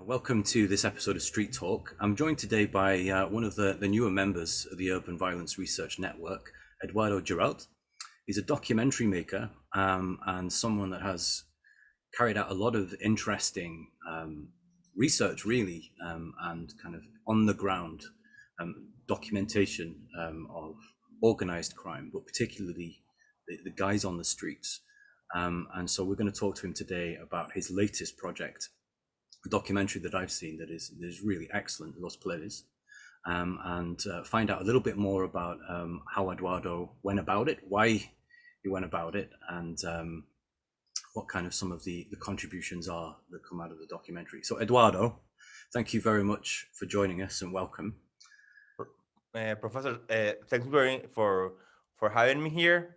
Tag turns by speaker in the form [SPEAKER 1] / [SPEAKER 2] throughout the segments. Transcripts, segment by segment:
[SPEAKER 1] Welcome to this episode of Street Talk. I'm joined today by one of the newer members of the Urban Violence Research Network, Eduardo Giralt. He's a documentary maker and someone that has carried out a lot of interesting research, really, and kind of on the ground documentation of organized crime, but particularly the guys on the streets. And so we're going to talk to him today about his latest project, a documentary that I've seen that is really excellent, Los Plebes, and find out a little bit more about how Eduardo went about it, why he went about it, and what kind of some of the contributions are that come out of the documentary. So Eduardo, thank you very much for joining us and welcome.
[SPEAKER 2] Professor, thanks for having me here.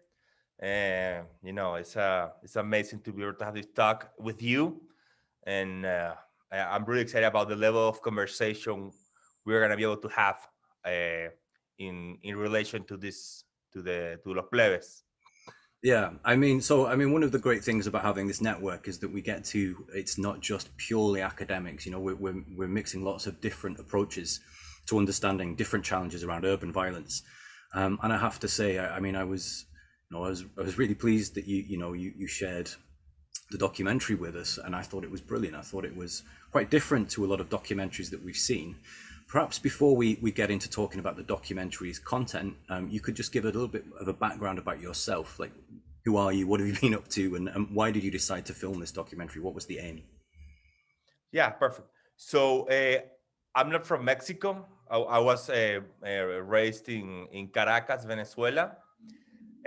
[SPEAKER 2] It's amazing to be able to have this talk with you, and I'm really excited about the level of conversation we're gonna be able to have in relation to this to Los Plebes.
[SPEAKER 1] Yeah, I mean, one of the great things about having this network is that we get to, it's not just purely academics. You know, we're mixing lots of different approaches to understanding different challenges around urban violence. And I have to say, I was really pleased that you shared the documentary with us, and I thought it was brilliant. I thought it was quite different to a lot of documentaries that we've seen. Perhaps before we get into talking about the documentary's content, you could just give a little bit of a background about yourself. Like, who are you? What have you been up to? And why did you decide to film this documentary? What was the aim?
[SPEAKER 2] Yeah, perfect. So I'm not from Mexico. I was raised in Caracas, Venezuela.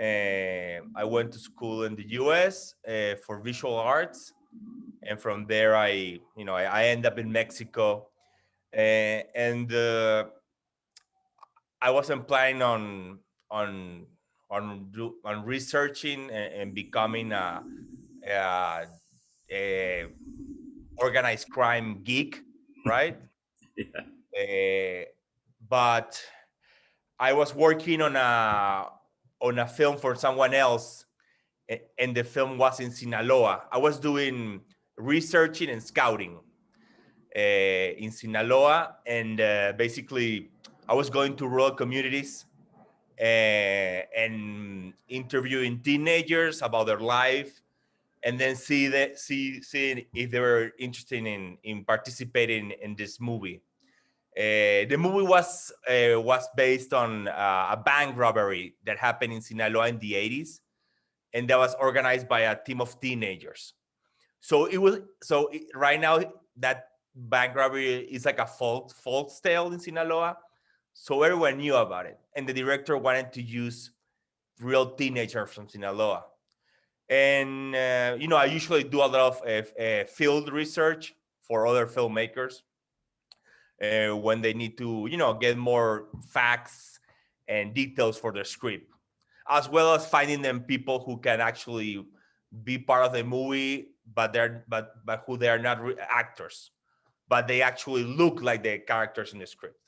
[SPEAKER 2] I went to school in the U.S. For visual arts, and from there I end up in Mexico, and I wasn't planning on researching and becoming a organized crime geek, right?
[SPEAKER 1] Yeah.
[SPEAKER 2] But I was working on a film for someone else, and the film was in Sinaloa. I was doing researching and scouting in Sinaloa, and basically I was going to rural communities and interviewing teenagers about their life, and then seeing if they were interested in participating in this movie. The movie was based on a bank robbery that happened in Sinaloa in the 80s, and that was organized by a team of teenagers. Right now that bank robbery is like a folk tale in Sinaloa, so everyone knew about it, and the director wanted to use real teenagers from Sinaloa. And I usually do a lot of field research for other filmmakers when they need to get more facts and details for their script, as well as finding them people who can actually be part of the movie, but who they are not actors, but they actually look like the characters in the script.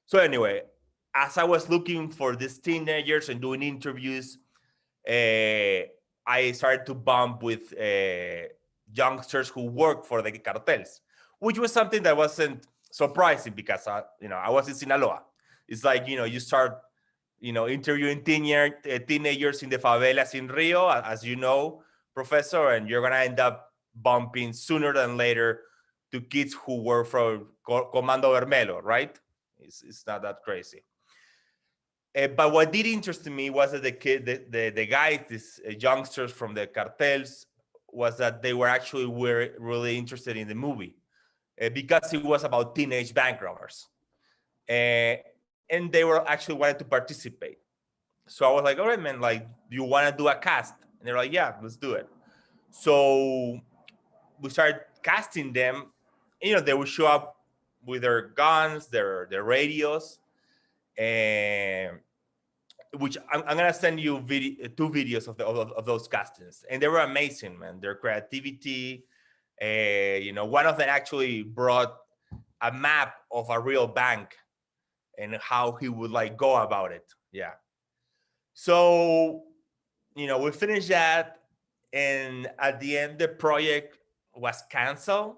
[SPEAKER 2] So anyway, as I was looking for these teenagers and doing interviews, I started to bump with youngsters who work for the cartels, which was something that wasn't surprising because I was in Sinaloa. It's like you start interviewing teenagers in the favelas in Rio, as you know, Professor, and you're gonna end up bumping sooner than later to kids who work for Comando Vermelo, right? It's not that crazy. But what did interest me was that the guys, these youngsters from the cartels, was that they were really interested in the movie because it was about teenage bank robbers, and they were actually wanted to participate. So I was like, all right, man, like, do you want to do a cast? And they're like, yeah, let's do it. So we started casting them. They would show up with their guns, their radios, and which I'm gonna send you two videos of those castings, and they were amazing, man. Their creativity, one of them actually brought a map of a real bank and how he would like go about it. Yeah. So we finished that, and at the end the project was canceled.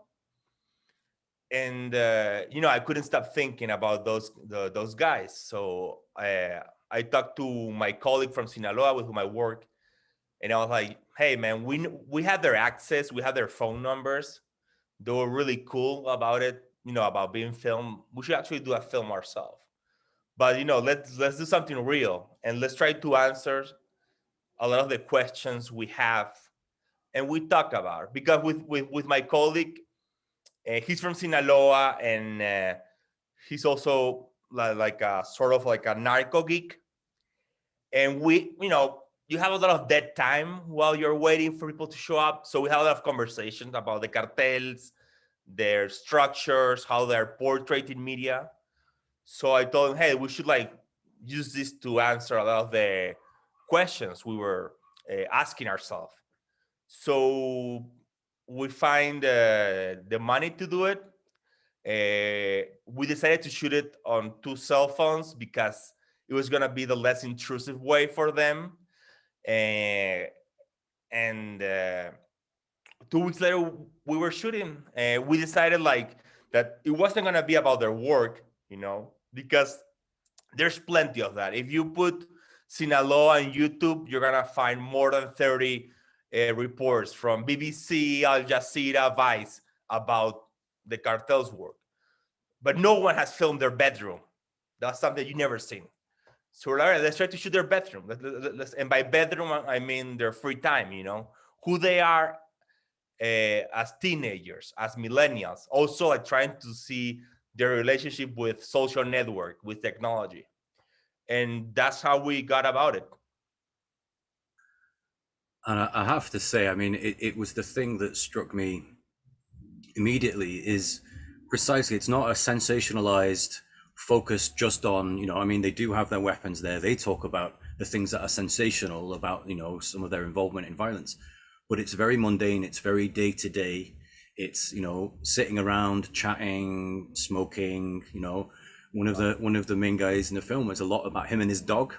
[SPEAKER 2] and I couldn't stop thinking about those guys. So I talked to my colleague from Sinaloa with whom I work, and I was like, "Hey, man, we had their access, we had their phone numbers. They were really cool about it, about being filmed. We should actually do a film ourselves. But let's do something real, and let's try to answer a lot of the questions we have, and we talk about it. Because with my colleague, he's from Sinaloa, and he's also like a sort of like a narco geek. And you have a lot of dead time while you're waiting for people to show up. So we have a lot of conversations about the cartels, their structures, how they're portrayed in media. So I told him, hey, we should use this to answer a lot of the questions we were asking ourselves. So we find the money to do it. We decided to shoot it on 2 cell phones because it was going to be the less intrusive way for them. And 2 weeks later, we were shooting. We decided that it wasn't going to be about their work, because there's plenty of that. If you put Sinaloa on YouTube, you're going to find more than 30 reports from BBC, Al Jazeera, Vice about the cartel's work. But no one has filmed their bedroom. That's something you never seen. So all right, let's try to shoot their bedroom. And by bedroom, I mean their free time, who they are as teenagers, as millennials. Also, trying to see their relationship with social network, with technology. And that's how we got about it.
[SPEAKER 1] And I have to say, I mean, it was the thing that struck me immediately is precisely it's not a sensationalized focus just on, I mean, they do have their weapons there. They talk about the things that are sensational about, some of their involvement in violence, but it's very mundane. It's very day to day. It's, sitting around, chatting, smoking, one of the main guys in the film is a lot about him and his dog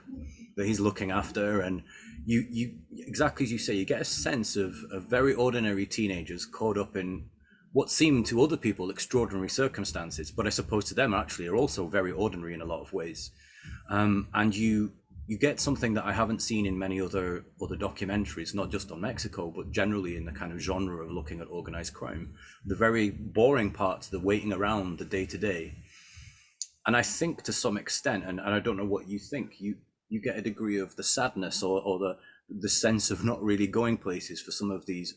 [SPEAKER 1] that he's looking after. And you exactly as you say, you get a sense of very ordinary teenagers caught up in what seemed to other people extraordinary circumstances, but I suppose to them actually are also very ordinary in a lot of ways. And you get something that I haven't seen in many other documentaries, not just on Mexico, but generally in the kind of genre of looking at organized crime. The very boring parts, the waiting around, the day to day. And I think to some extent, and I don't know what you think, you get a degree of the sadness or the sense of not really going places for some of these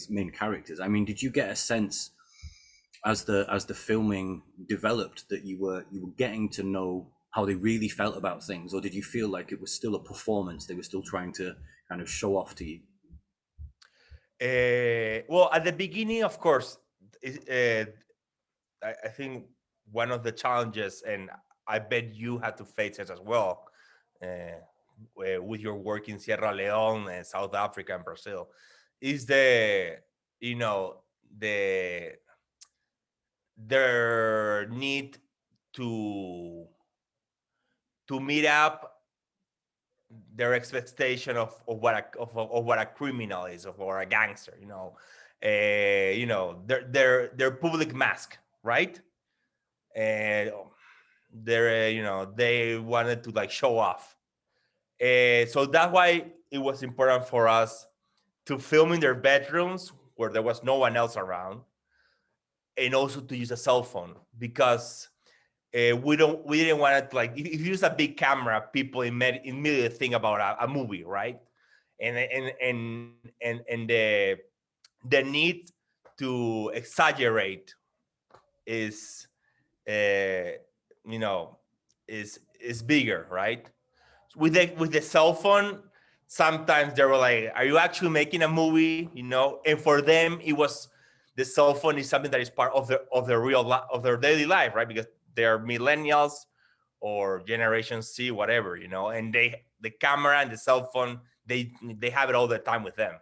[SPEAKER 1] main characters. I mean, did you get a sense as the filming developed that you were getting to know how they really felt about things, or did you feel like it was still a performance? They were still trying to kind of show off to you?
[SPEAKER 2] Well, at the beginning, of course, I think one of the challenges, and I bet you had to face it as well, with your work in Sierra Leone and South Africa and Brazil, is the their need to meet up their expectation of what a criminal is, of what a gangster, their public mask, right? And they're they wanted to show off. So that's why it was important for us to film in their bedrooms where there was no one else around, and also to use a cell phone because we didn't want it if you use a big camera, people immediately think about a movie, right? And the need to exaggerate is is bigger, right? With the cell phone, sometimes they were like, are you actually making a movie? And for them it was, the cell phone is something that is part of their daily life, right? Because they're millennials or generation C, whatever, and the camera and the cell phone, they have it all the time with them.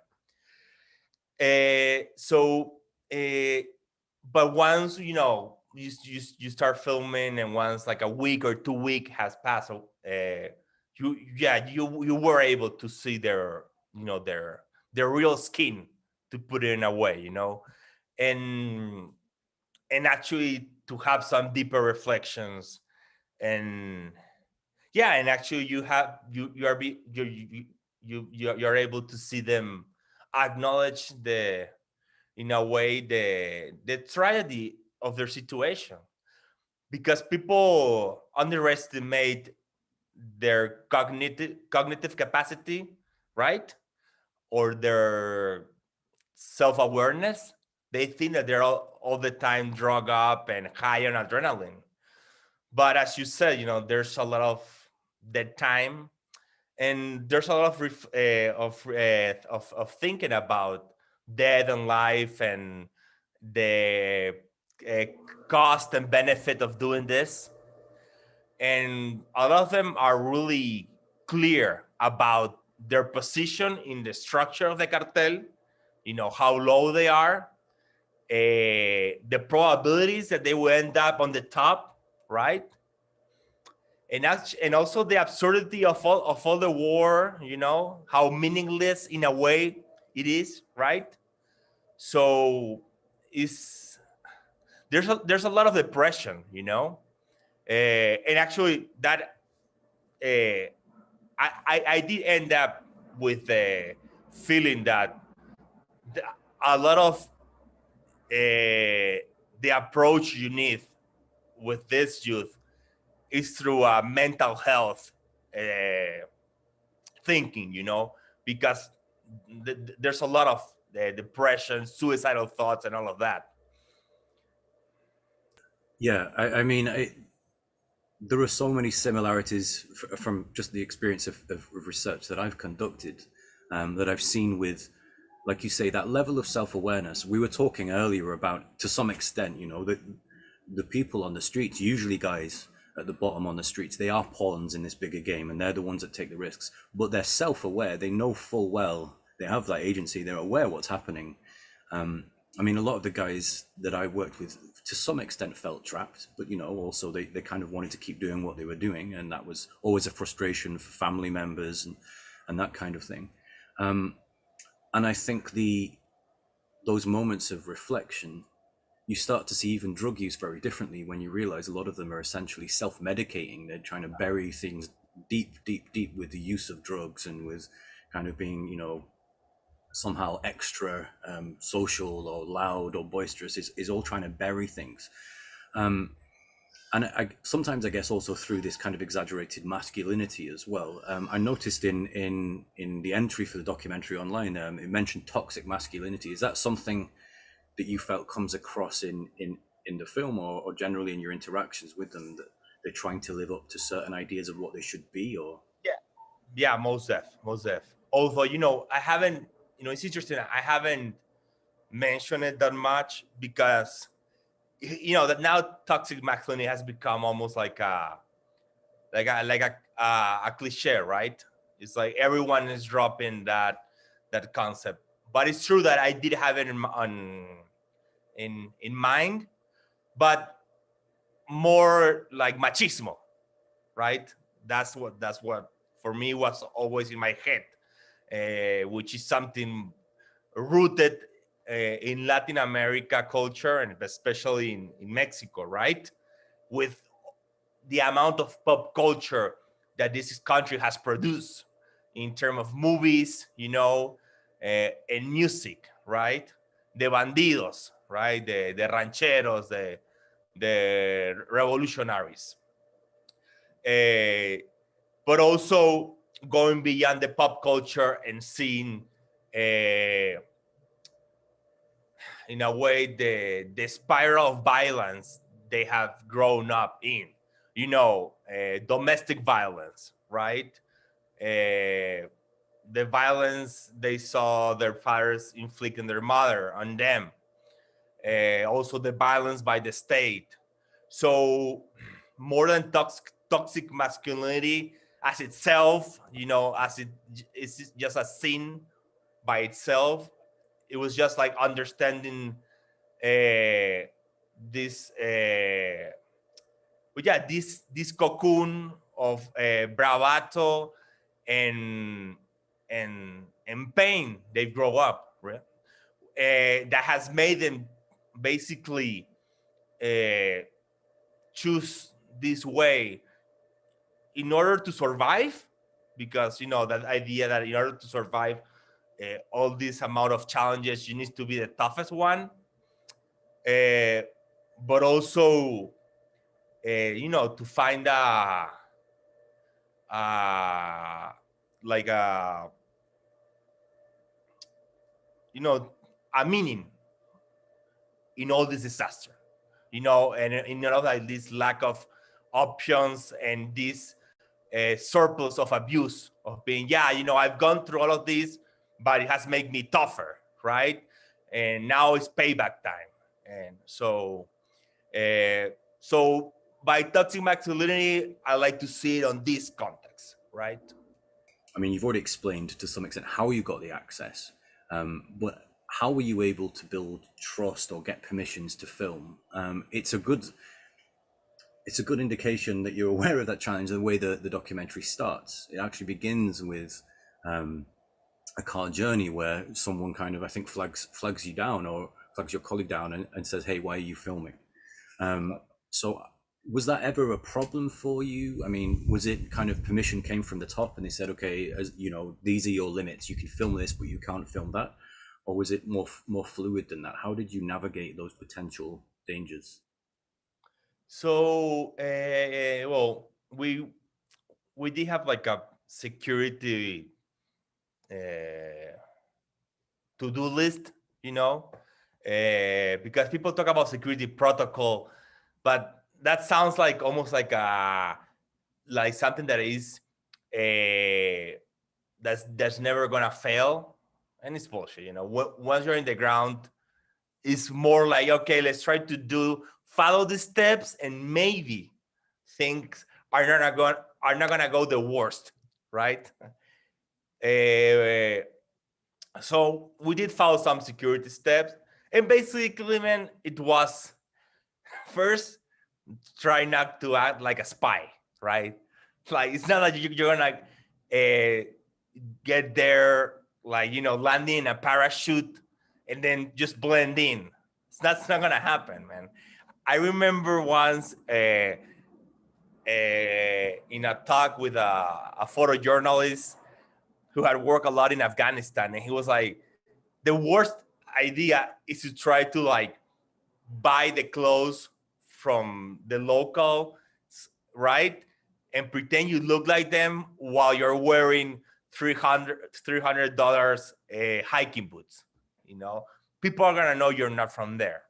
[SPEAKER 2] But once you start filming, and once a week or 2 week has passed, you were able to see their real skin, to put it in a way, and and actually to have some deeper reflections. And yeah, and actually you are able to see them acknowledge the, in a way, the tragedy of their situation, because people underestimate their cognitive capacity, right? Or their self-awareness. They think that they're all the time drug up and high on adrenaline. But as you said, there's a lot of dead time, and there's a lot of thinking about death and life, and the uh, cost and benefit of doing this. And a lot of them are really clear about their position in the structure of the cartel, how low they are, the probabilities that they will end up on the top, right? And also the absurdity of all the war, how meaningless in a way it is, right? So it's there's a lot of depression, and actually that I did end up with a feeling that a lot of the approach you need with this youth is through a mental health thinking, because there's a lot of depression, suicidal thoughts, and all of that.
[SPEAKER 1] Yeah, I mean, there are so many similarities from just the experience of research that I've conducted, that I've seen with, like you say, that level of self-awareness. We were talking earlier about, to some extent, that the people on the streets, usually guys at the bottom on the streets, they are pawns in this bigger game, and they're the ones that take the risks. But they're self-aware. They know full well they have that agency. They're aware what's happening. I mean, a lot of the guys that I worked with, to some extent, felt trapped, but also they kind of wanted to keep doing what they were doing, and that was always a frustration for family members and that kind of thing. And I think those moments of reflection, you start to see even drug use very differently when you realize a lot of them are essentially self-medicating. They're trying to bury things deep with the use of drugs, and with kind of being, somehow extra social or loud or boisterous, is all trying to bury things. And sometimes I guess also through this kind of exaggerated masculinity as well. I noticed in the entry for the documentary online, it mentioned toxic masculinity. Is that something that you felt comes across in the film, or generally in your interactions with them, that they're trying to live up to certain ideas of what they should be? Or
[SPEAKER 2] Yeah, most def. Although, I haven't, it's interesting. I haven't mentioned it that much because, that now toxic masculinity has become almost like a cliche, right? It's like everyone is dropping that concept. But it's true that I did have it in mind, but more like machismo, right? That's what for me was always in my head, which is something rooted in Latin America culture, and especially in Mexico, right? With the amount of pop culture that this country has produced in terms of movies, and music, right? The bandidos, right? The rancheros, the revolutionaries. But also going beyond the pop culture and seeing, in a way, the spiral of violence they have grown up in, domestic violence, right? The violence they saw their fathers inflicting their mother on them, also the violence by the state. So more than toxic masculinity as itself, as it is just a sin by itself, it was just like understanding this but yeah, this cocoon of bravado and and pain they grow up, right? That has made them basically choose this way in order to survive, because that idea that in order to survive all this amount of challenges, you need to be the toughest one, but also to find like a meaning in all this disaster, and like this lack of options and this surplus of abuse of being, I've gone through all of this, but it has made me tougher, right? And now it's payback time. And so by toxic masculinity, I like to see it on this context, right?
[SPEAKER 1] I mean, you've already explained to some extent how you got the access, but how were you able to build trust or get permissions to film? It's a good indication that you're aware of that challenge. The way the documentary starts, it actually begins with a car journey where someone kind of, I think, flags you down or flags your colleague down and says, "Hey, why are you filming?" So was that ever a problem for you? I mean, was it kind of permission came from the top and they said, okay, as these are your limits, you can film this, but you can't film that? Or was it more fluid than that? How did you navigate those potential dangers?
[SPEAKER 2] So, well, we did have like a security to-do list, because people talk about security protocol, but that sounds like almost like something that is that's never gonna fail, and it's bullshit. Once you're in the ground, it's more like, okay, let's try to follow the steps, and maybe things are not gonna go the worst, right? So we did follow some security steps, and basically, man, it was first try not to act like a spy, right? Like, it's not like you're gonna get there, like, landing in a parachute and then just blend in. That's not gonna happen, man. I remember once in a talk with a photojournalist who had worked a lot in Afghanistan, and he was like, the worst idea is to try to like buy the clothes from the local, right? And pretend you look like them while you're wearing $300 hiking boots. People are gonna know you're not from there.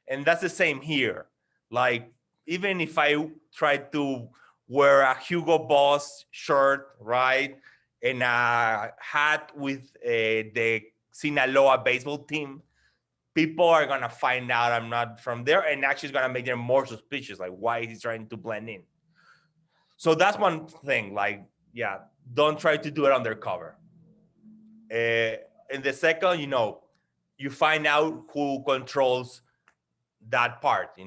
[SPEAKER 2] And that's the same here. Like, even if I try to wear a Hugo Boss shirt, right, and a hat with the Sinaloa baseball team, people are gonna find out I'm not from there, and actually it's gonna make them more suspicious. Like, why is he trying to blend in? So that's one thing. Like, don't try to do it undercover. And the second, you find out who controls that part.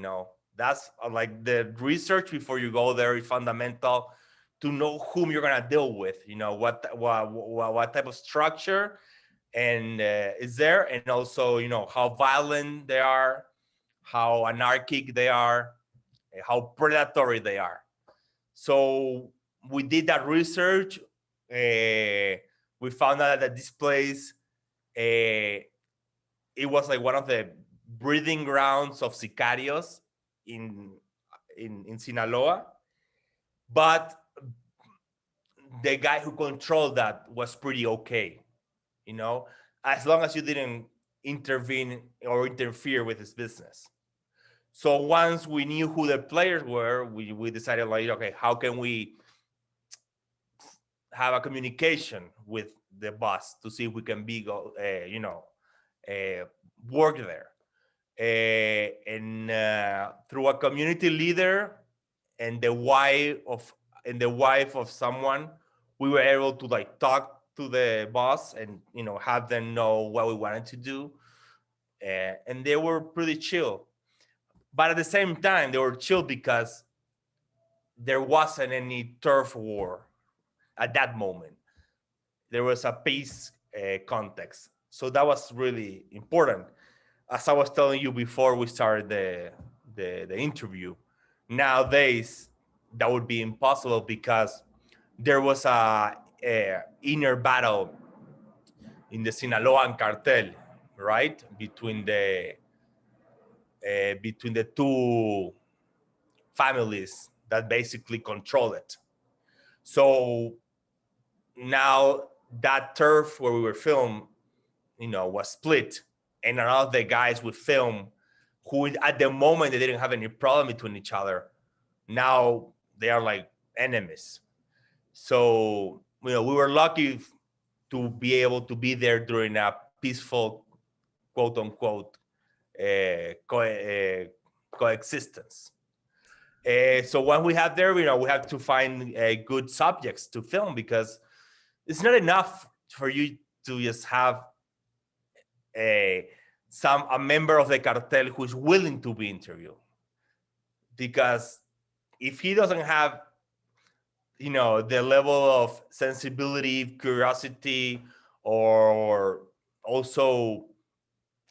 [SPEAKER 2] That's like the research before you go there is fundamental to know whom you're gonna deal with. What type of structure and is there, and also how violent they are, how anarchic they are, how predatory they are. So we did that research. We found out that this place, it was like one of the breeding grounds of sicarios in Sinaloa, but the guy who controlled that was pretty okay, as long as you didn't intervene or interfere with his business. So once we knew who the players were, we decided, like, okay, how can we have a communication with the boss to see if we can work there. And through a community leader and the wife of someone, we were able to like talk to the boss and have them know what we wanted to do, and they were pretty chill. But at the same time, they were chill because there wasn't any turf war at that moment. There was a peace context, so that was really important. As I was telling you before we started the interview. Nowadays, that would be impossible because there was a inner battle in the Sinaloa cartel, right, between the two families that basically control it. So now that turf where we were filmed, was split, and a lot of the guys would film who at the moment they didn't have any problem between each other. Now they are like enemies. So, we were lucky to be able to be there during a peaceful, quote unquote, coexistence. So when we have there, we have to find good subjects to film, because it's not enough for you to just have a member of the cartel who's willing to be interviewed. Because if he doesn't have, the level of sensibility, curiosity, or also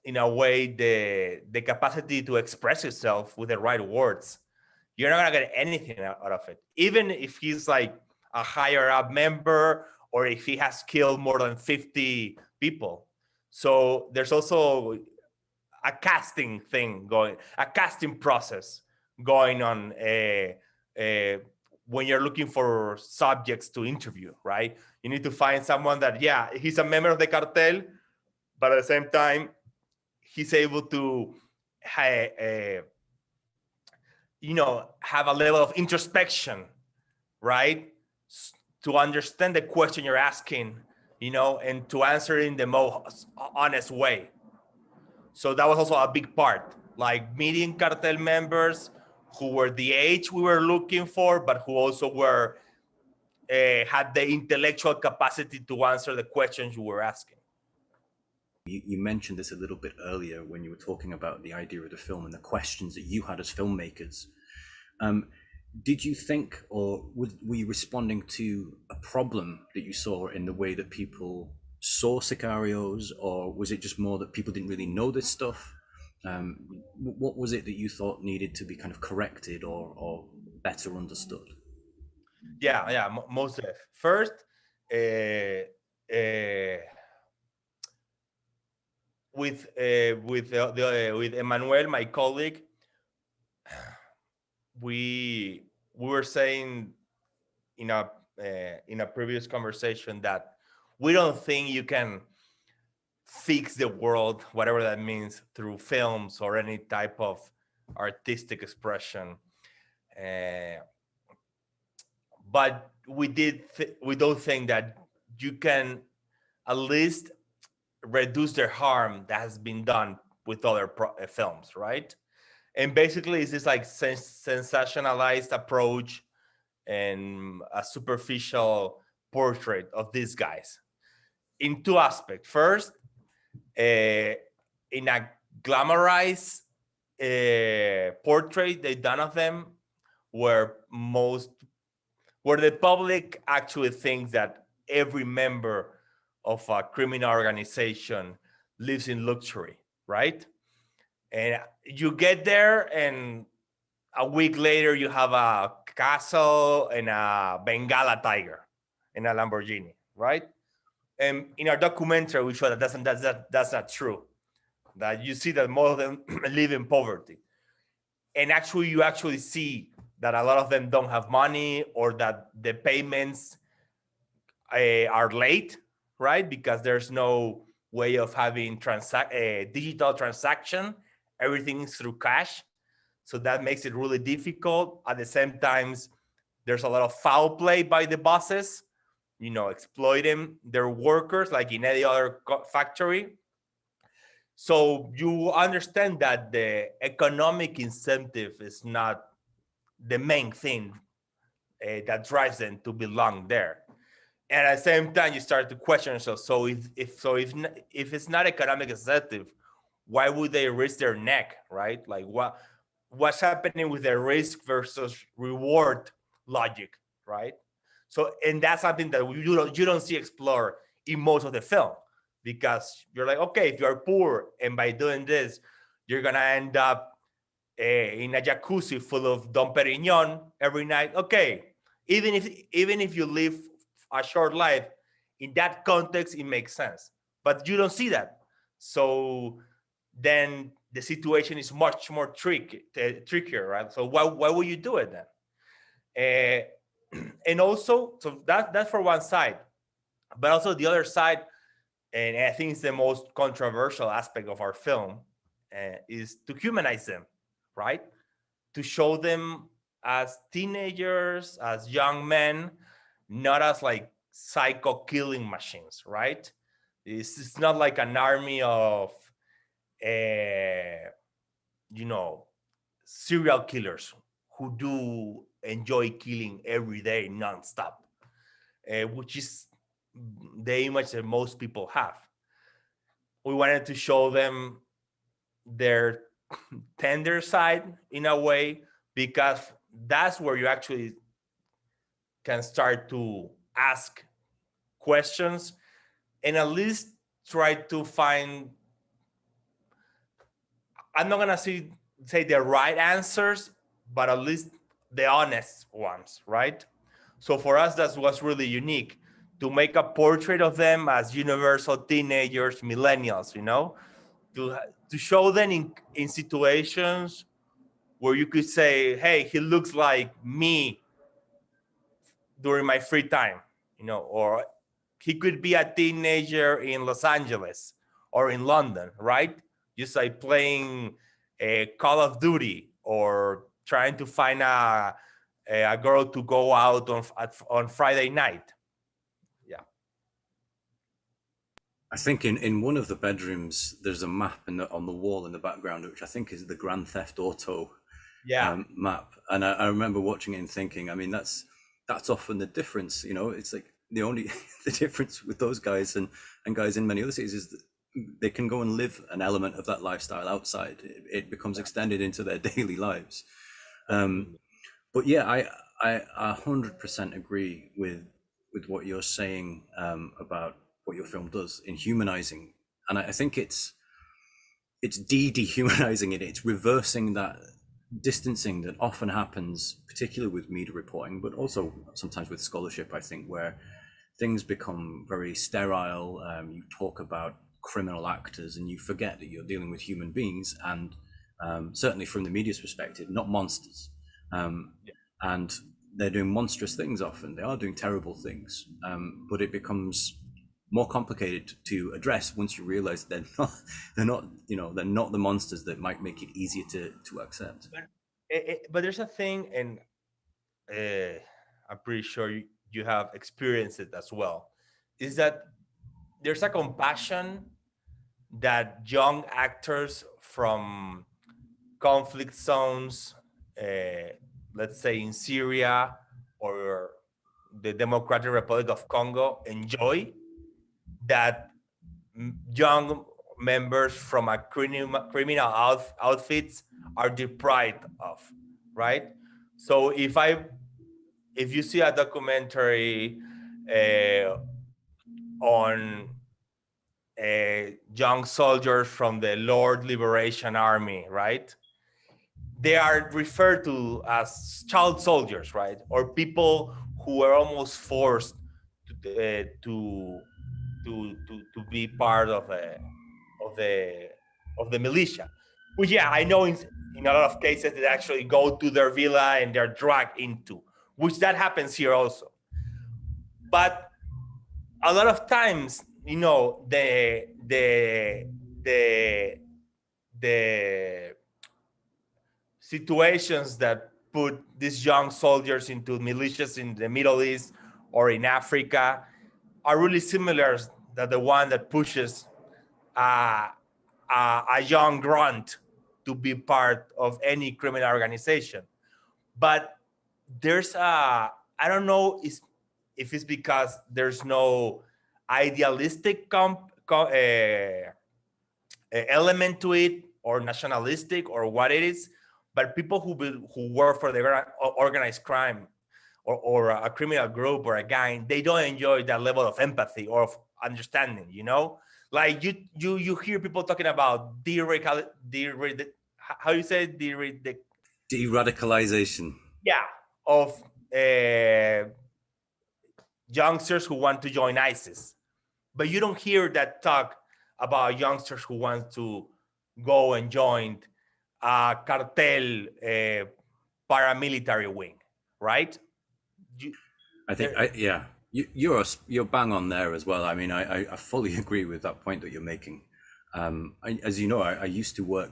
[SPEAKER 2] in a way the capacity to express yourself with the right words, you're not gonna get anything out of it. Even if he's like a higher up member, or if he has killed more than 50 people. So there's also a casting process going on when you're looking for subjects to interview, right? You need to find someone that, he's a member of the cartel, but at the same time, he's able to have a level of introspection, right? To understand the question you're asking, and to answer it in the most honest way. So that was also a big part, like meeting cartel members who were the age we were looking for, but who also were had the intellectual capacity to answer the questions you were asking.
[SPEAKER 1] You mentioned this a little bit earlier when you were talking about the idea of the film and the questions that you had as filmmakers. Did you think, or were you responding to a problem that you saw in the way that people saw sicarios, or was it just more that people didn't really know this stuff? What was it that you thought needed to be kind of corrected or better understood?
[SPEAKER 2] Most of it. First, with Emmanuel, my colleague, we were saying in a previous conversation that we don't think you can fix the world, whatever that means, through films or any type of artistic expression. But we don't think that you can at least reduce the harm that has been done with other films, right? And basically, it's this like sensationalized approach and a superficial portrait of these guys in two aspects. First, in a glamorized portrait they done of them, where the public actually thinks that every member of a criminal organization lives in luxury, right? And you get there, and a week later you have a castle and a Bengala tiger and a Lamborghini, right? And in our documentary, we show that that's not true. That you see that most of them live in poverty. And actually, you actually see that a lot of them don't have money, or that the payments are late, right? Because there's no way of having digital transaction. Everything is through cash. So that makes it really difficult. At the same time, there's a lot of foul play by the bosses, exploiting their workers like in any other factory. So you understand that the economic incentive is not the main thing that drives them to belong there. And at the same time, you start to question yourself. So if it's not economic incentive, why would they risk their neck, right? Like what's happening with the risk versus reward logic, right? So, and that's something that you don't see explored in most of the film, because you're like, okay, if you're poor and by doing this, you're gonna end up in a jacuzzi full of Dom Perignon every night. Okay, even if you live a short life, in that context, it makes sense. But you don't see that. So then the situation is much more trickier, right? So why would you do it then? And also, so that's for one side. But also the other side, and I think it's the most controversial aspect of our film, is to humanize them, right? To show them as teenagers, as young men, not as like psycho killing machines, right? It's not like an army of, you know, serial killers who do enjoy killing every day nonstop, which is the image that most people have. We wanted to show them their tender side in a way, because that's where you actually can start to ask questions and at least try to find, I'm not gonna say the right answers, but at least the honest ones, right? So for us, that was really unique, to make a portrait of them as universal teenagers, millennials, you know, to show them in situations where you could say, hey, he looks like me during my free time, you know, or he could be a teenager in Los Angeles or in London, right? Just like playing a Call of Duty or trying to find a girl to go out on Friday night. Yeah.
[SPEAKER 1] I think in one of the bedrooms, there's a map on the wall in the background, which I think is the Grand Theft Auto map. And I remember watching it and thinking, I mean, that's often the difference, you know, it's like the only, the difference with those guys and guys in many other cities is that they can go and live an element of that lifestyle outside. It becomes extended into their daily lives. But yeah, I 100% agree with what you're saying about what your film does in humanizing, and I think it's dehumanizing it. It's reversing that distancing that often happens, particularly with media reporting, but also sometimes with scholarship, I think, where things become very sterile. You talk about criminal actors and you forget that you're dealing with human beings, and certainly from the media's perspective, not monsters. And they're doing monstrous things often. They are doing terrible things, but it becomes more complicated to address once you realize they're not the monsters that might make it easier to accept.
[SPEAKER 2] But there's a thing, and I'm pretty sure you have experienced it as well, is that there's a compassion that young actors from conflict zones, let's say in Syria or the Democratic Republic of Congo, enjoy, that young members from a criminal outfits are deprived of, right? So if you see a documentary on young soldiers from the Lord Liberation Army, right? They are referred to as child soldiers, right? Or people who are almost forced to be part of the militia. Which, yeah, I know in a lot of cases they actually go to their villa and they're dragged into, which that happens here also. But a lot of times, you know, the situations that put these young soldiers into militias in the Middle East or in Africa are really similar to the one that pushes a young grunt to be part of any criminal organization. But there's I don't know if it's because there's no idealistic element to it, or nationalistic, or what it is, but people who work for the organized crime or a criminal group or a gang, they don't enjoy that level of empathy or of understanding, you know? Like you hear people talking about how you say the
[SPEAKER 1] De-radicalization.
[SPEAKER 2] yeah, of youngsters who want to join ISIS, but you don't hear that talk about youngsters who want to go and join a cartel paramilitary wing, right?
[SPEAKER 1] I think, yeah, you're bang on there as well. I mean, I fully agree with that point that you're making. As you know, I used to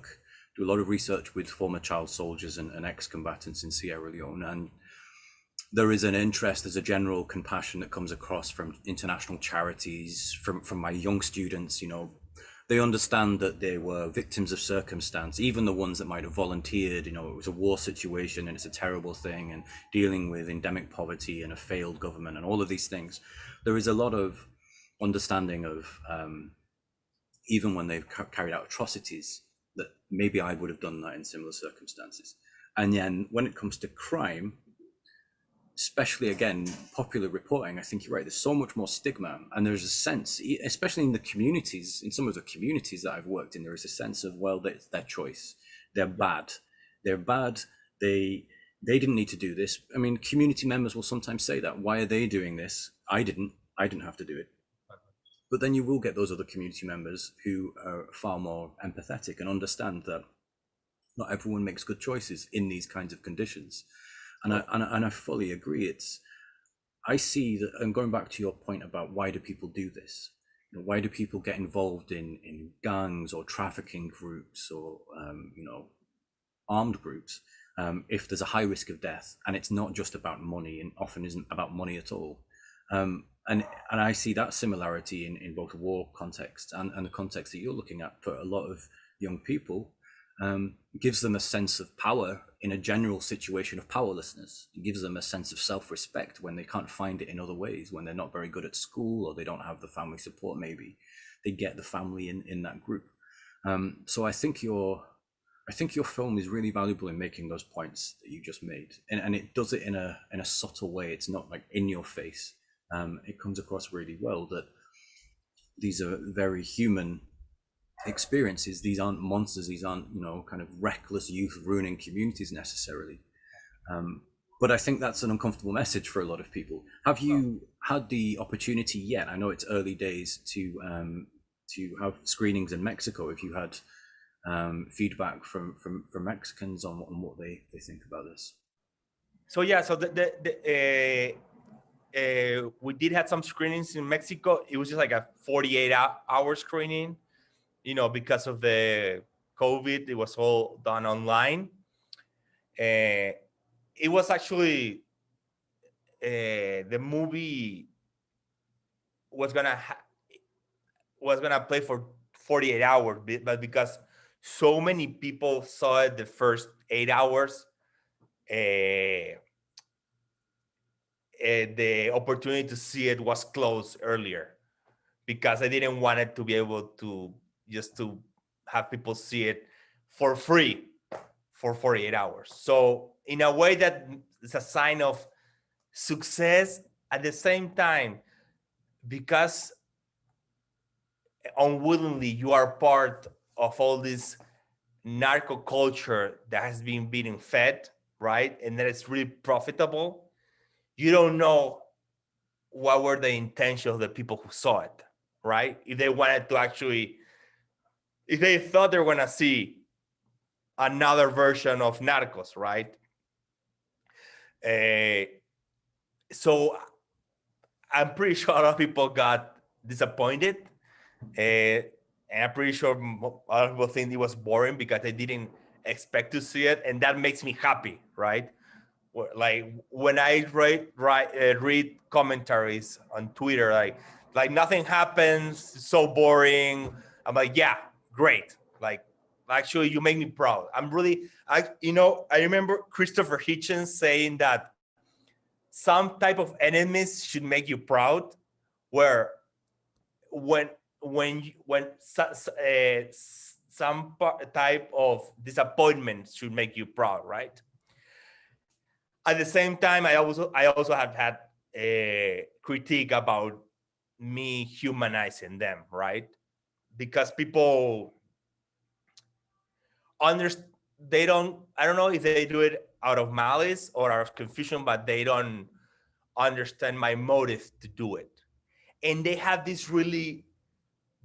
[SPEAKER 1] do a lot of research with former child soldiers and ex-combatants in Sierra Leone, and there is an interest, there's a general compassion that comes across from international charities, from my young students. You know, they understand that they were victims of circumstance, even the ones that might have volunteered. You know, it was a war situation and it's a terrible thing, and dealing with endemic poverty and a failed government and all of these things. There is a lot of understanding of, even when they've carried out atrocities, that maybe I would have done that in similar circumstances. And then when it comes to crime, especially again, popular reporting, I think you're right, there's so much more stigma, and there's a sense, especially in the communities, in some of the communities that I've worked in, there is a sense of, well, that's their choice. They're bad. They didn't need to do this. I mean, community members will sometimes say that. Why are they doing this? I didn't have to do it. But then you will get those other community members who are far more empathetic and understand that not everyone makes good choices in these kinds of conditions. And I fully agree. I see that, and going back to your point about why do people do this? You know, why do people get involved in gangs or trafficking groups or armed groups if there's a high risk of death, and it's not just about money, and often isn't about money at all. And I see that similarity in both war context and the context that you're looking at for a lot of young people. Gives them a sense of power in a general situation of powerlessness. It gives them a sense of self-respect when they can't find it in other ways, when they're not very good at school or they don't have the family support. Maybe they get the family in that group. So I think your film is really valuable in making those points that you just made, and it does it in a subtle way. It's not like in your face. It comes across really well that these are very human experiences. These aren't monsters. These aren't, kind of reckless youth ruining communities necessarily. But I think that's an uncomfortable message for a lot of people. Have you had the opportunity yet? I know it's early days to have screenings in Mexico. If you had feedback from Mexicans on what they think about this.
[SPEAKER 2] So yeah, so we did have some screenings in Mexico. It was just like a 48-hour screening, because of the COVID. It was all done online. It was actually the movie was gonna play for 48 hours, but because so many people saw it the first 8 hours, the opportunity to see it was closed earlier, because I didn't want it to be able to just to have people see it for free for 48 hours. So in a way, that is a sign of success. At the same time, because unwillingly you are part of all this narco culture that has been being fed, right? And that it's really profitable. You don't know what were the intentions of the people who saw it, right? If they wanted to actually, if they thought they were gonna see another version of Narcos, right? So I'm pretty sure a lot of people got disappointed. And I'm pretty sure a lot of people think it was boring because they didn't expect to see it. And that makes me happy, right? Like when I read commentaries on Twitter, like nothing happens, so boring. I'm like, yeah, great. Like, actually, you make me proud. I remember Christopher Hitchens saying that some type of enemies should make you proud, where when some type of disappointment should make you proud, right? At the same time, I also have had a critique about me humanizing them, right? Because people they don't, I don't know if they do it out of malice or out of confusion, but they don't understand my motive to do it. And they have this really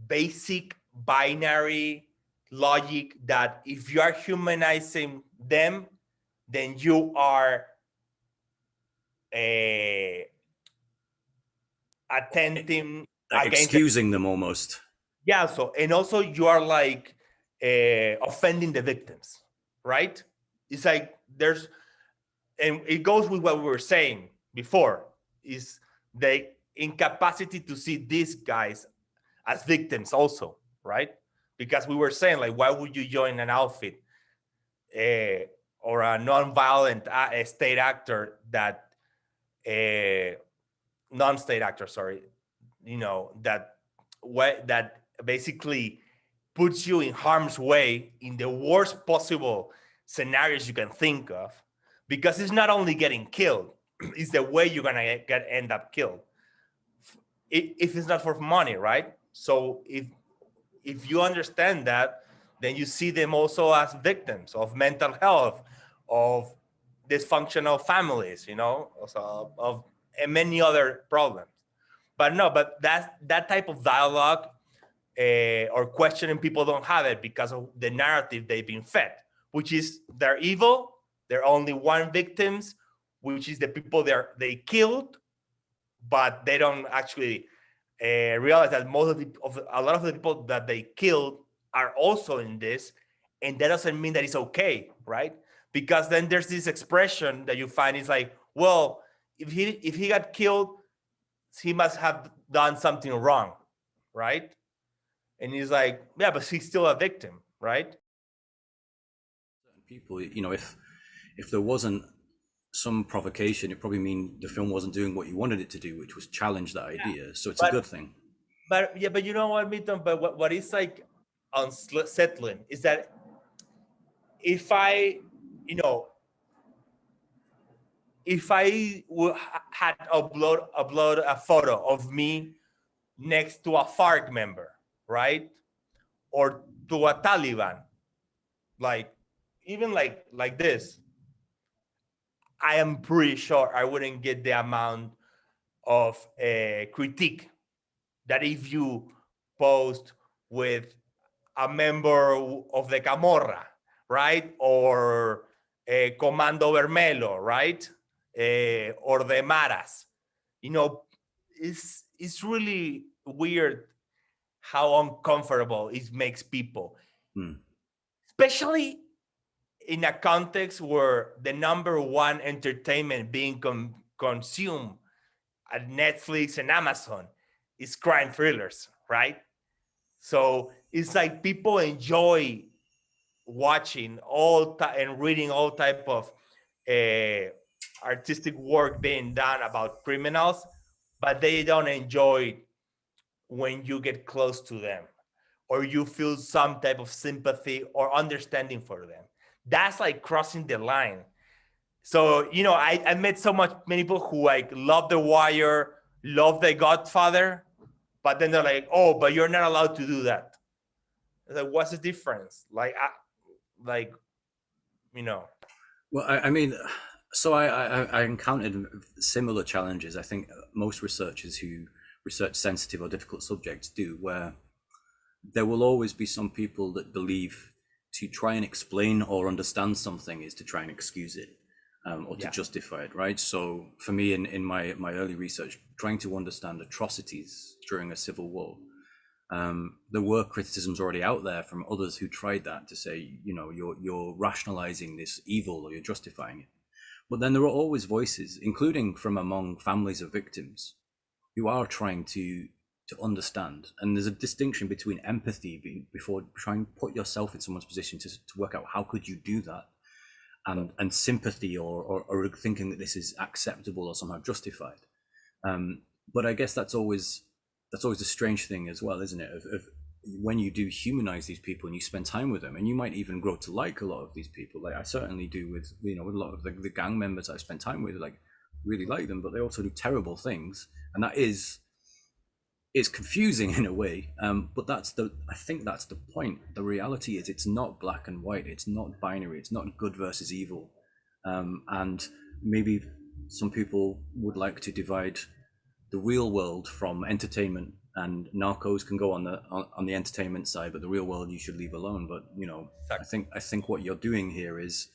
[SPEAKER 2] basic binary logic that if you are humanizing them, then you are attempting
[SPEAKER 1] excusing them almost.
[SPEAKER 2] Yeah. So, and also you are like offending the victims, right? It's like there's, and it goes with what we were saying before, is the incapacity to see these guys as victims also, right? Because we were saying, like, why would you join an outfit or a non-violent state actor that non-state actor, sorry, you know, that basically puts you in harm's way in the worst possible scenarios you can think of, because it's not only getting killed, it's the way you're gonna end up killed if it's not for money, right? So if you understand that, then you see them also as victims of mental health, of dysfunctional families, you know, also of and many other problems. But no, but that type of dialogue or questioning, people don't have it because of the narrative they've been fed, which is they're evil, they're only one victims, which is the people they killed, but they don't actually realize that most of a lot of the people that they killed are also in this, and that doesn't mean that it's okay, right? Because then there's this expression that you find is like, well, if he got killed, he must have done something wrong, right? And he's like, yeah, but he's still a victim, right?
[SPEAKER 1] People, you know, if there wasn't some provocation, it probably mean the film wasn't doing what you wanted it to do, which was challenge that idea. So it's a good thing.
[SPEAKER 2] But yeah, but you know what, Mitton? But what is like unsettling is that if I, you know, if I had upload a photo of me next to a FARC member, right, or to a Taliban, like even like this, I am pretty sure I wouldn't get the amount of critique that if you post with a member of the Camorra, right? Or Comando Vermelo, right? Or the Maras. You know, it's really weird how uncomfortable it makes people. Especially in a context where the number one entertainment being consumed at Netflix and Amazon is crime thrillers, right? So it's like people enjoy watching and reading all type of artistic work being done about criminals, but they don't enjoy when you get close to them or you feel some type of sympathy or understanding for them. That's like crossing the line. So, you know, I met many people who like love The Wire, love The Godfather, but then they're like, oh, but you're not allowed to do that. Like, what's the difference? Like, you know.
[SPEAKER 1] Well, I mean, so I encountered similar challenges. I think most researchers who research sensitive or difficult subjects do, where there will always be some people that believe to try and explain or understand something is to try and excuse it or to justify it, right? So for me, in my early research, trying to understand atrocities during a civil war, there were criticisms already out there from others who tried that to say, you know, you're rationalizing this evil or you're justifying it. But then there are always voices, including from among families of victims, who are trying to understand. And there's a distinction between empathy before trying to put yourself in someone's position to work out how could you do that, and sympathy or thinking that this is acceptable or somehow justified. But I guess that's always a strange thing as well, isn't it? Of when you do humanize these people and you spend time with them, and you might even grow to like a lot of these people. Like I certainly do with, you know, with a lot of the gang members I spend time with, like really like them, but they also do terrible things. And that is, it's confusing in a way, but I think that's the point. The reality is it's not black and white, it's not binary, it's not good versus evil. And maybe some people would like to divide the real world from entertainment, and Narcos can go on the entertainment side, but the real world you should leave alone. But
[SPEAKER 2] Exactly.
[SPEAKER 1] I think what you're doing here is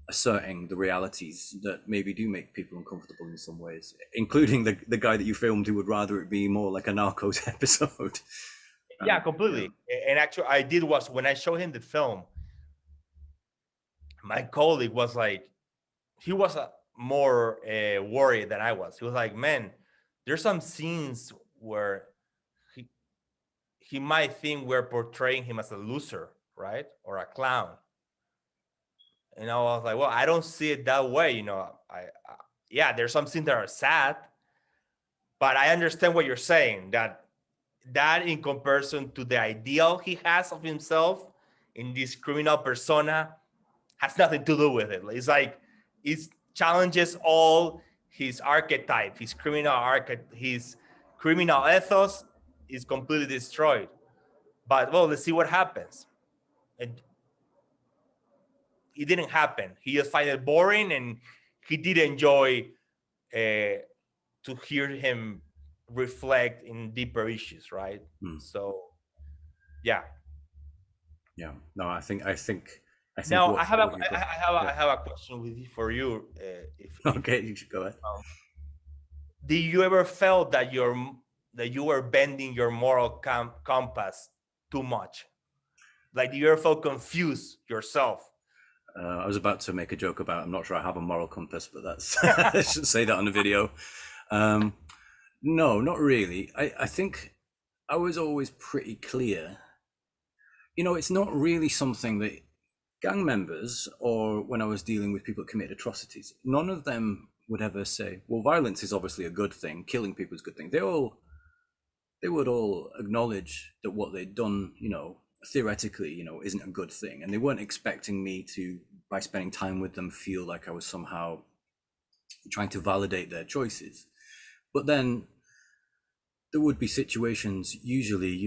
[SPEAKER 1] asserting the realities that maybe do make people uncomfortable in some ways, including the guy that you filmed who would rather it be more like a Narcos episode.
[SPEAKER 2] Yeah, completely. And actually, I did was when I showed him the film, my colleague was like, he was more worried than I was. He was like, man, there's some scenes where he he might think we're portraying him as a loser, right, or a clown. And I was like, well, I don't see it that way. Yeah, there's some scenes that are sad, but I understand what you're saying. That in comparison to the ideal he has of himself in this criminal persona has nothing to do with it. It's like it challenges all his archetype, his criminal ethos is completely destroyed. But well, let's see what happens. And it didn't happen. He just find it boring, and he did enjoy to hear him reflect in deeper issues, right? So, yeah.
[SPEAKER 1] No, I think
[SPEAKER 2] Now,
[SPEAKER 1] what you've got.
[SPEAKER 2] I have a question with you for you. If
[SPEAKER 1] Okay, you should go ahead.
[SPEAKER 2] Did you ever felt that you were bending your moral compass too much? Like, do you ever felt confused yourself?
[SPEAKER 1] I was about to make a joke about I'm not sure I have a moral compass, but that's I shouldn't say that on the video. No, not really. I think I was always pretty clear. It's not really something that gang members, or when I was dealing with people that commit atrocities, none of them would ever say, well, violence is obviously a good thing, killing people is a good thing. They would all acknowledge that what they'd done, theoretically, isn't a good thing. And they weren't expecting me to, by spending time with them, feel like I was somehow trying to validate their choices. But then there would be situations, usually,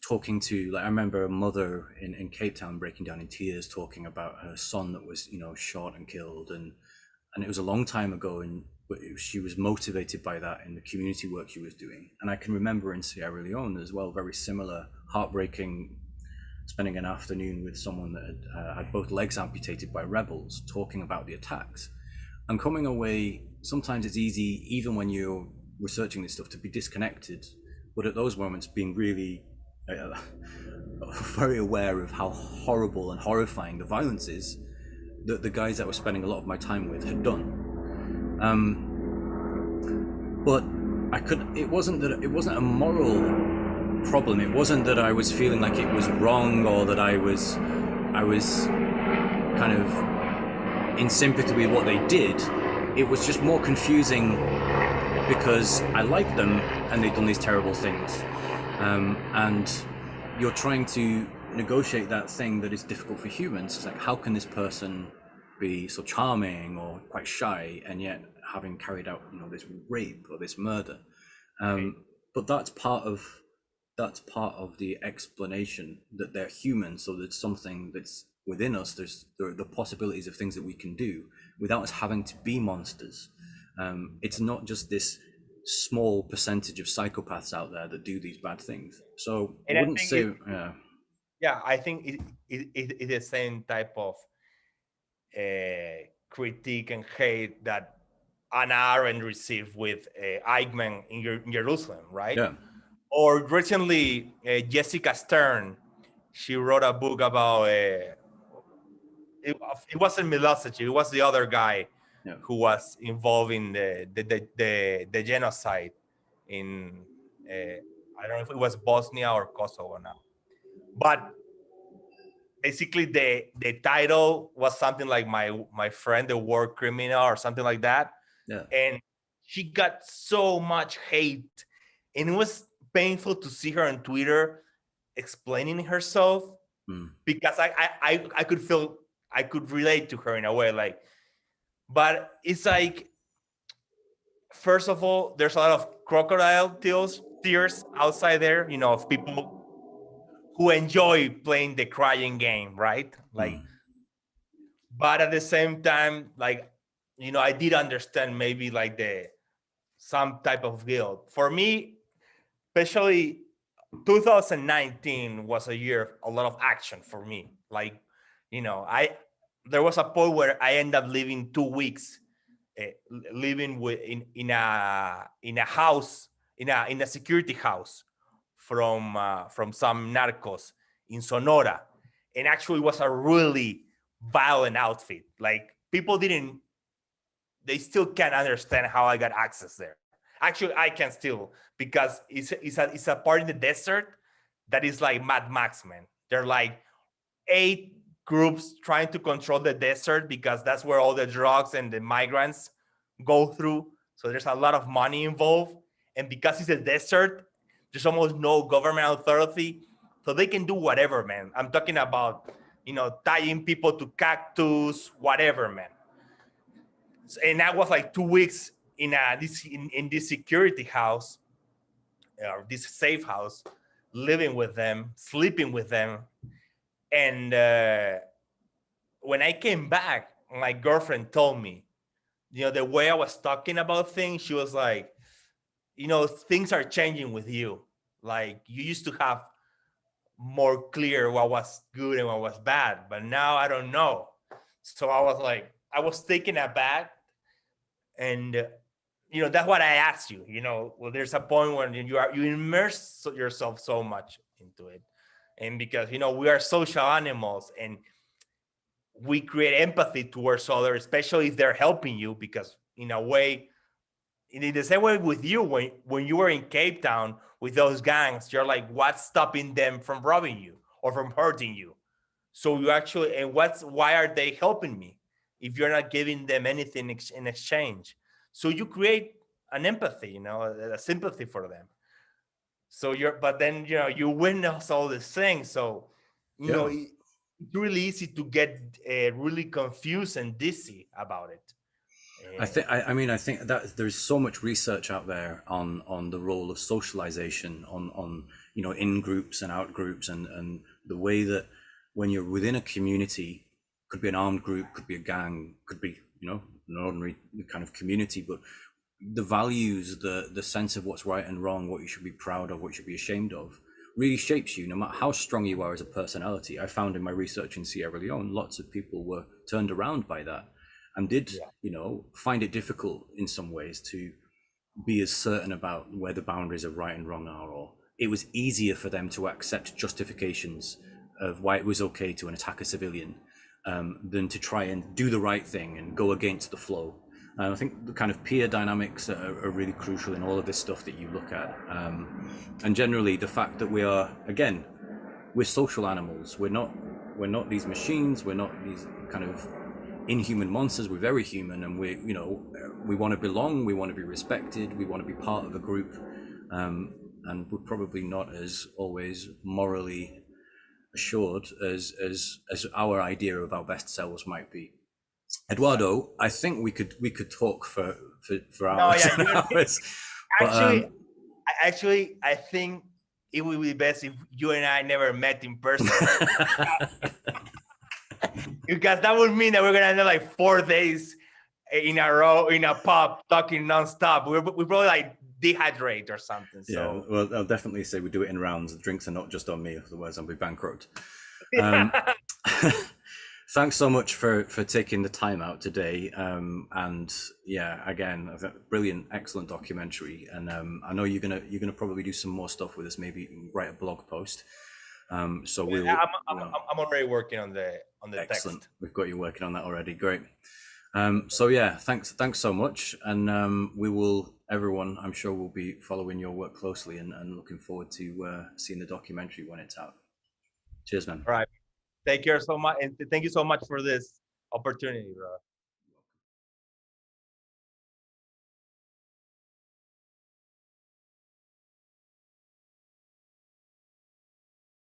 [SPEAKER 1] talking to, like, I remember a mother in Cape Town breaking down in tears, talking about her son that was, shot and killed. And it was a long time ago, but she was motivated by that in the community work she was doing. And I can remember in Sierra Leone as well, very similar, heartbreaking, spending an afternoon with someone that had both legs amputated by rebels, talking about the attacks. And coming away, sometimes it's easy, even when you're researching this stuff, to be disconnected. But at those moments, being really very aware of how horrible and horrifying the violence is that the guys that I was spending a lot of my time with had done. But it wasn't a moral problem. It wasn't that I was feeling like it was wrong, or that I was kind of in sympathy with what they did. It was just more confusing because I liked them and they'd done these terrible things. And you're trying to negotiate that thing that is difficult for humans. It's like, how can this person be so charming or quite shy, and yet having carried out, this rape or this murder? But that's part of the explanation, that they're human. So there's something that's within us. There are the possibilities of things that we can do without us having to be monsters. It's not just this small percentage of psychopaths out there that do these bad things. So I wouldn't say,
[SPEAKER 2] I think it's the same type of critique and hate that Anna Arendt received with Eichmann in Jerusalem, right?
[SPEAKER 1] Yeah.
[SPEAKER 2] Or recently, Jessica Stern, she wrote a book about it wasn't Milosevic, it was the other guy who was involved in the genocide in I don't know if it was Bosnia or Kosovo now, but basically the title was something like my friend the war criminal or something like that. And she got so much hate, and it was painful to see her on Twitter explaining herself, because I could feel, I could relate to her in a way, like, but it's like, first of all, there's a lot of crocodile tears outside there, of people who enjoy playing the crying game, right? Like, but at the same time, like, I did understand maybe like some type of guilt. For me, especially 2019 was a year of a lot of action for me. Like, there was a point where I ended up living 2 weeks, living in a house, in a security house from some narcos in Sonora, and actually was a really violent outfit. Like, they still can't understand how I got access there. Actually, I can still, because it's a part in the desert that is like Mad Max, man. They're like 8 groups trying to control the desert because that's where all the drugs and the migrants go through. So there's a lot of money involved. And because it's a desert, there's almost no government authority. So they can do whatever, man. I'm talking about, tying people to cactus, whatever, man. And that was like 2 weeks in this security house, or this safe house, living with them, sleeping with them. And when I came back, my girlfriend told me, the way I was talking about things, she was like, things are changing with you. Like, you used to have more clear what was good and what was bad, but now I don't know. So I was like, I was taken aback. And that's what I asked you. Well, there's a point when you immerse yourself so much into it, and because we are social animals, and we create empathy towards others, especially if they're helping you. Because in a way, in the same way with you, when you were in Cape Town with those gangs, you're like, what's stopping them from robbing you or from hurting you? So you actually, and why are they helping me if you're not giving them anything in exchange? So you create an empathy, a sympathy for them. So but then, you witness all these things. So, it's really easy to get really confused and dizzy about it.
[SPEAKER 1] I think that there's so much research out there on the role of socialization on in groups and out groups, and the way that when you're within a community, could be an armed group, could be a gang, could be an ordinary kind of community, but the values, the sense of what's right and wrong, what you should be proud of, what you should be ashamed of, really shapes you no matter how strong you are as a personality. I found in my research in Sierra Leone, lots of people were turned around by that and did find it difficult in some ways to be as certain about where the boundaries of right and wrong are, or it was easier for them to accept justifications of why it was okay to attack a civilian than to try and do the right thing and go against the flow. I think the kind of peer dynamics are really crucial in all of this stuff that you look at. And generally the fact that we're social animals. We're not these machines. We're not these kind of inhuman monsters. We're very human, and we want to belong. We want to be respected. We want to be part of a group. And we're probably not as always morally assured as our idea of our best selves might be. Eduardo, I think we could talk for hours and hours.
[SPEAKER 2] Actually, I think it would be best if you and I never met in person. Because that would mean that we're gonna end like 4 days in a row in a pub talking nonstop. We probably like dehydrate or something. So.
[SPEAKER 1] Yeah, well, I'll definitely say we do it in rounds. The drinks are not just on me, otherwise I'll be bankrupt. Thanks so much for taking the time out today. And yeah, again, brilliant, excellent documentary. And I know you're gonna probably do some more stuff with us. Maybe write a blog post. So
[SPEAKER 2] I'm already working on the
[SPEAKER 1] excellent.
[SPEAKER 2] text.
[SPEAKER 1] We've got you working on that already. Great. So yeah, thanks so much. And everyone, I'm sure, will be following your work closely and looking forward to seeing the documentary when it's out. Cheers, man.
[SPEAKER 2] All right. Take care so much, and thank you so much for this opportunity, bro.